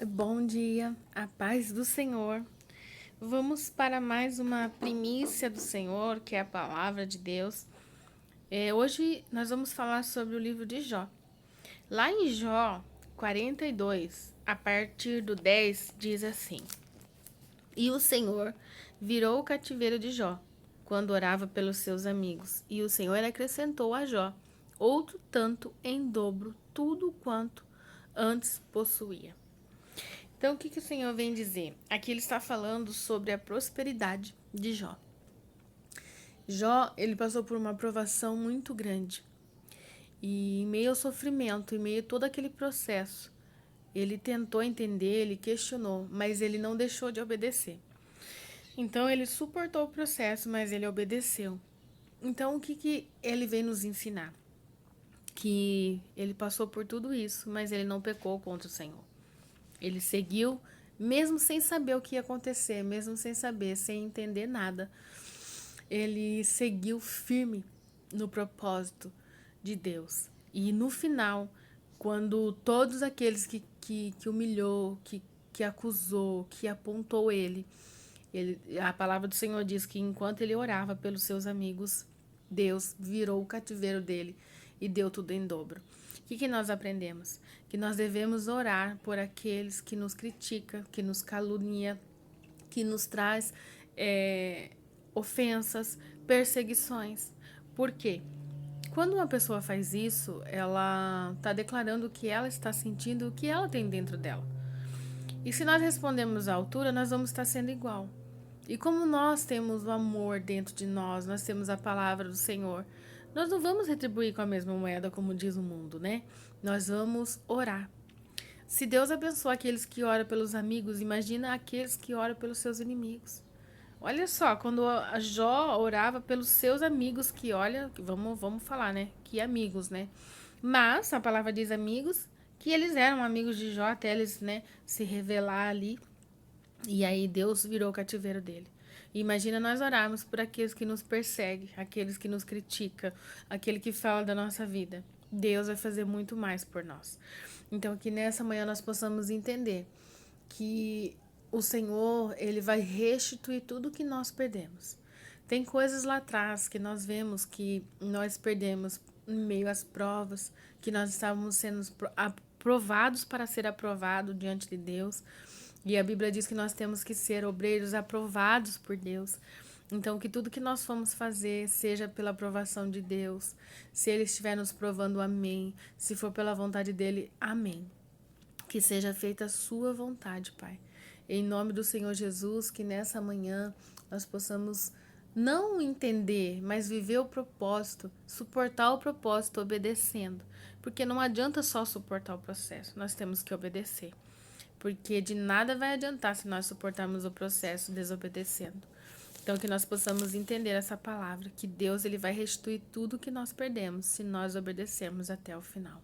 Bom dia, a paz do Senhor. Vamos para mais uma primícia do Senhor, que é a palavra de Deus. Hoje nós vamos falar sobre o livro de Jó. Lá em Jó 42, a partir do 10, diz assim: E o Senhor virou o cativeiro de Jó, quando orava pelos seus amigos, e o Senhor acrescentou a Jó outro tanto em dobro tudo quanto antes possuía. Então, o que o Senhor vem dizer? Aqui ele está falando sobre a prosperidade de Jó. Jó, ele passou por uma provação muito grande. E em meio ao sofrimento, em meio a todo aquele processo, ele tentou entender, ele questionou, mas ele não deixou de obedecer. Então, ele suportou o processo, mas ele obedeceu. Então, o que ele vem nos ensinar? Que ele passou por tudo isso, mas ele não pecou contra o Senhor. Ele seguiu, mesmo sem saber o que ia acontecer, mesmo sem saber, sem entender nada. Ele seguiu firme no propósito de Deus. E no final, quando todos aqueles que humilhou, que acusou, que apontou ele, a palavra do Senhor diz que enquanto ele orava pelos seus amigos, Deus virou o cativeiro dele e deu tudo em dobro. O que nós aprendemos? Que nós devemos orar por aqueles que nos criticam, que nos calunia, que nos traz ofensas, perseguições. Por quê? Quando uma pessoa faz isso, ela está declarando o que ela está sentindo, o que ela tem dentro dela. E se nós respondemos à altura, nós vamos estar sendo igual. E como nós temos o amor dentro de nós, nós temos a palavra do Senhor, nós não vamos retribuir com a mesma moeda, como diz o mundo, né? Nós vamos orar. Se Deus abençoa aqueles que oram pelos amigos, imagina aqueles que oram pelos seus inimigos. Olha só, quando a Jó orava pelos seus amigos, que olha, vamos falar, né? Que amigos, né? Mas a palavra diz amigos, que eles eram amigos de Jó até eles, né, se revelar ali. E aí Deus virou o cativeiro dele. E imagina nós orarmos por aqueles que nos perseguem, aqueles que nos criticam, aquele que fala da nossa vida. Deus vai fazer muito mais por nós. Então que nessa manhã nós possamos entender que o Senhor, ele vai restituir tudo que nós perdemos. Tem coisas lá atrás que nós vemos que nós perdemos em meio às provas, que nós estávamos sendo aprovados para ser aprovado diante de Deus. E a Bíblia diz que nós temos que ser obreiros aprovados por Deus. Então, que tudo que nós formos fazer seja pela aprovação de Deus. Se Ele estiver nos provando, amém. Se for pela vontade dEle, amém. Que seja feita a sua vontade, Pai. Em nome do Senhor Jesus, que nessa manhã nós possamos não entender, mas viver o propósito, suportar o propósito obedecendo. Porque não adianta só suportar o processo, nós temos que obedecer. Porque de nada vai adiantar se nós suportarmos o processo desobedecendo. Então, que nós possamos entender essa palavra, que Deus ele vai restituir tudo que nós perdemos se nós obedecermos até o final.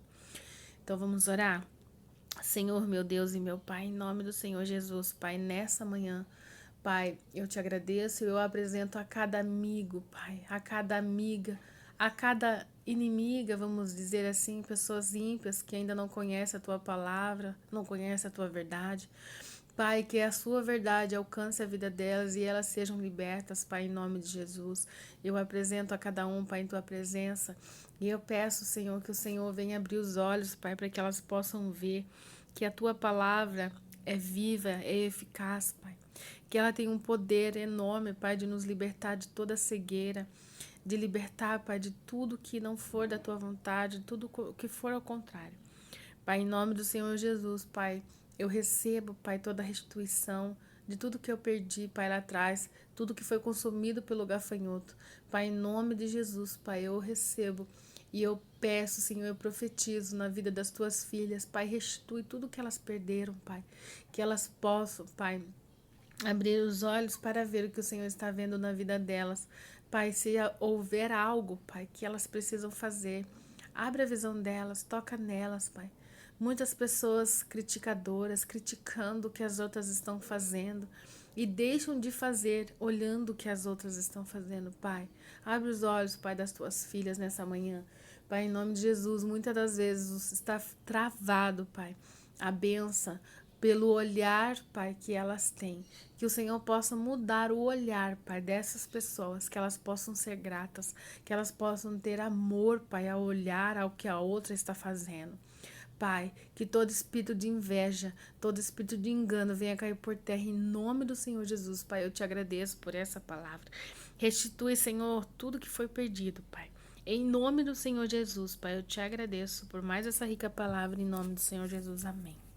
Então, vamos orar? Senhor, meu Deus e meu Pai, em nome do Senhor Jesus, Pai, nessa manhã, Pai, eu te agradeço, eu apresento a cada amigo, Pai, a cada amiga, a cada inimiga, vamos dizer assim, pessoas ímpias que ainda não conhecem a Tua palavra, não conhecem a Tua verdade. Pai, que a sua verdade alcance a vida delas e elas sejam libertas, Pai, em nome de Jesus. Eu apresento a cada um, Pai, em tua presença. E eu peço, Senhor, que o Senhor venha abrir os olhos, Pai, para que elas possam ver que a tua palavra é viva, é eficaz, Pai. Que ela tem um poder enorme, Pai, de nos libertar de toda cegueira, de libertar, Pai, de tudo que não for da tua vontade, tudo que for ao contrário. Pai, em nome do Senhor Jesus, Pai, eu recebo, Pai, toda a restituição de tudo que eu perdi, Pai, lá atrás, tudo que foi consumido pelo gafanhoto. Pai, em nome de Jesus, Pai, eu recebo e eu peço, Senhor, eu profetizo na vida das tuas filhas, Pai, restitui tudo que elas perderam, Pai, que elas possam, Pai, abrir os olhos para ver o que o Senhor está vendo na vida delas. Pai, se houver algo, Pai, que elas precisam fazer, abre a visão delas, toca nelas, Pai. Muitas pessoas criticadoras, criticando o que as outras estão fazendo e deixam de fazer olhando o que as outras estão fazendo, Pai. Abre os olhos, Pai, das tuas filhas nessa manhã. Pai, em nome de Jesus, muitas das vezes está travado, Pai, a benção, pelo olhar, Pai, que elas têm. Que o Senhor possa mudar o olhar, Pai, dessas pessoas, que elas possam ser gratas, que elas possam ter amor, Pai, ao olhar ao que a outra está fazendo. Pai, que todo espírito de inveja, todo espírito de engano venha cair por terra em nome do Senhor Jesus. Pai, eu te agradeço por essa palavra. Restitui, Senhor, tudo que foi perdido, Pai. Em nome do Senhor Jesus, Pai, eu te agradeço por mais essa rica palavra em nome do Senhor Jesus. Amém.